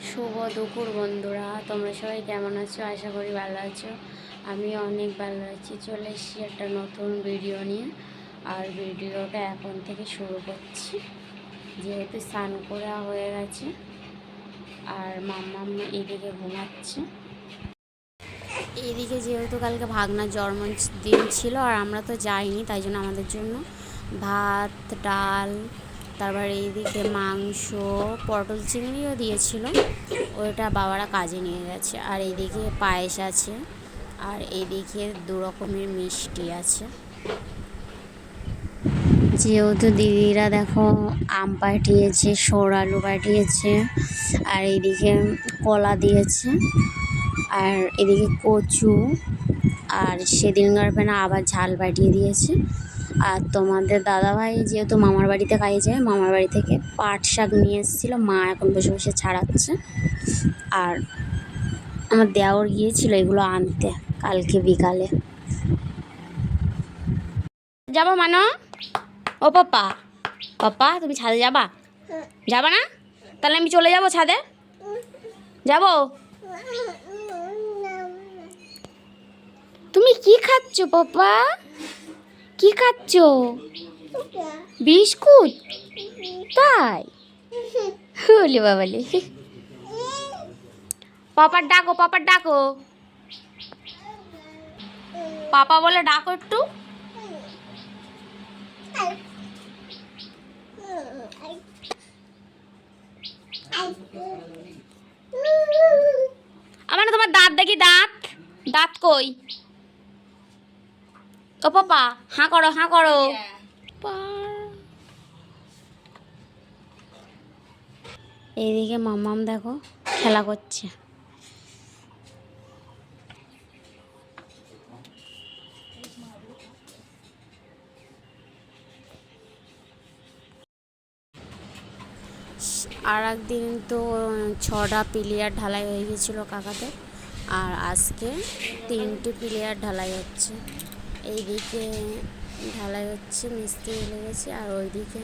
শুভ দুপুর বন্ধুরা, তোমরা সবাই কেমন আছো? আশা করি ভালো আছো। আমি অনেক ভালো আছি। চলে এসেছি একটা নতুন ভিডিও নিয়ে। আর ভিডিওটা এখন থেকে শুরু করছি, যেহেতু স্নান করা হয়ে গেছে আর মাম্মাম এদিকে ঘুমাচ্ছে। এদিকে যেহেতু কালকে ভাগনার জন্মদিন ছিল আর আমরা তো যাইনি, তাই জন্য আমাদের জন্য ভাত, ডাল, তারপরে এইদিকে মাংস, পটল চিংড়িও দিয়েছিল, ওইটা বাবারা কাজে নিয়ে গেছে। আর এইদিকে পায়েস আছে, আর এইদিকে 2 রকমের মিষ্টি আছে। যেহেতু দিদিরা দেখো আম পাঠিয়েছে, সর আলু পাঠিয়েছে, আর এইদিকে কলা দিয়েছে, আর এদিকে কচু, আর সেদিনকার ফেনা আবার ঝাল পাঠিয়ে দিয়েছে। আর তোমাদের দাদাভাই যেহেতু মামার বাড়িতে কাজে যায়, মামার বাড়ি থেকে পাট শাক নিয়ে এসেছিলো, মা এখন বসে বসে ছাড়াচ্ছে। আর আমার দেওর গিয়েছিল এগুলো আনতে কালকে বিকালে। যাবো মানো? ও পাপা, পাপা তুমি ছাদে যাবা? যাবা না? তাহলে আমি চলে যাব ছাদে। যাবো? তুমি কি খাচ্ছ পাপা? কি খাচ্ছ? বিস্কুট? তাই বলি বাবালি। পাপার ডাকো, পাপার ডাকো, পাপা বলে ডাকো একটু। আমার না তোমার দাঁত দেখি, দাঁত দাঁত কই? ও পাপা হাঁ করো, হাঁ করো। এইদিকে মাম্মাম দেখো খেলা করছে। আর একদিন তো 6টা পিলিয়ার ঢালাই হয়ে গেছিলো কাকাতে, আর আজকে 3টে পিলিয়ার ঢালাই হচ্ছে। এইদিকে ঢালাই হচ্ছে, মিস্ত্রি লেগেছে, আর ওইদিকে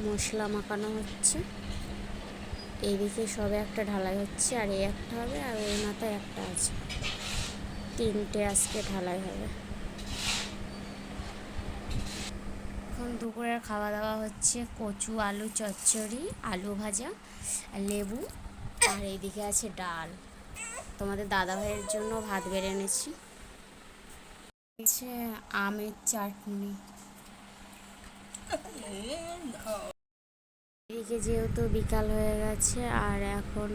মশলা মাখানো হচ্ছে। এইদিকে সবে একটা ঢালাই হচ্ছে, আর এই একটা হবে, আর ওই মাথায় একটা আছে। 3টে আজকে ঢালাই হবে। এখন দুপুরের খাওয়া দাওয়া হচ্ছে কচু আলু চচ্চড়ি, আলু ভাজা, লেবু, আর এইদিকে আছে ডাল। তোমাদের দাদা ভাইয়ের জন্য ভাত বেড়ে এনেছি। আমের চাটনি। এদিকে যেহেতু বিকাল হয়ে গেছে, আর এখন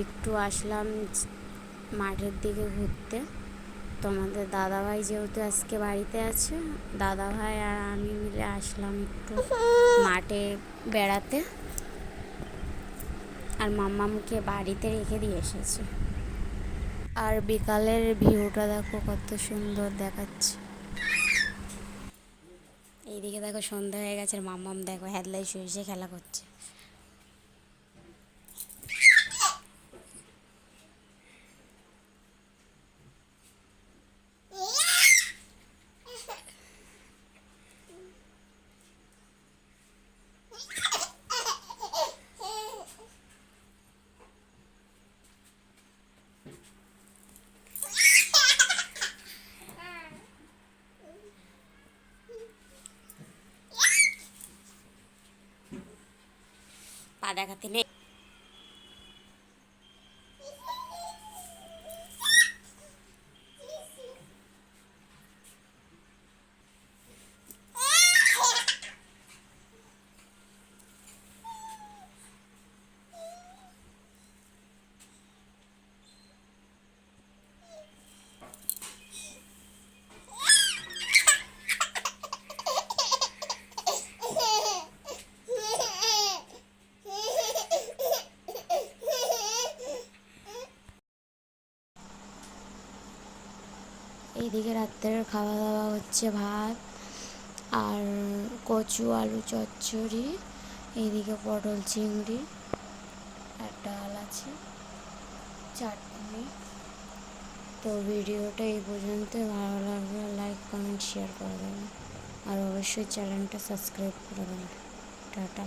একটু আসলাম মাঠের দিকে ঘুরতে। তোমাদের দাদাভাই যেহেতু আজকে বাড়িতে আছে, দাদাভাই আর আমি মিলে আসলাম একটু মাঠে বেড়াতে। আর মাম্মামকে বাড়িতে রেখে দিয়ে এসেছে। আর বিকালের ভিউটা দেখো কত সুন্দর দেখাচ্ছে। এইদিকে দেখো সন্ধ্যা হয়ে গেছে, আর মাম্মাম দেখো হেদলাই শুয়ে খেলা করছে। পা দেখাতে নেই। এইদিকে রাত্রের খাওয়া দাওয়া হচ্ছে ভাত আর কচু আলু চচ্চড়ি, এইদিকে পটল চিংড়ি, আর ডাল আছে, চাটনি। তো ভিডিওটা এই পর্যন্ত। ভালো লাগলে লাইক কমেন্ট শেয়ার করে দেবেন, আর অবশ্যই চ্যানেলটা সাবস্ক্রাইব করে দেবেন। টাটা।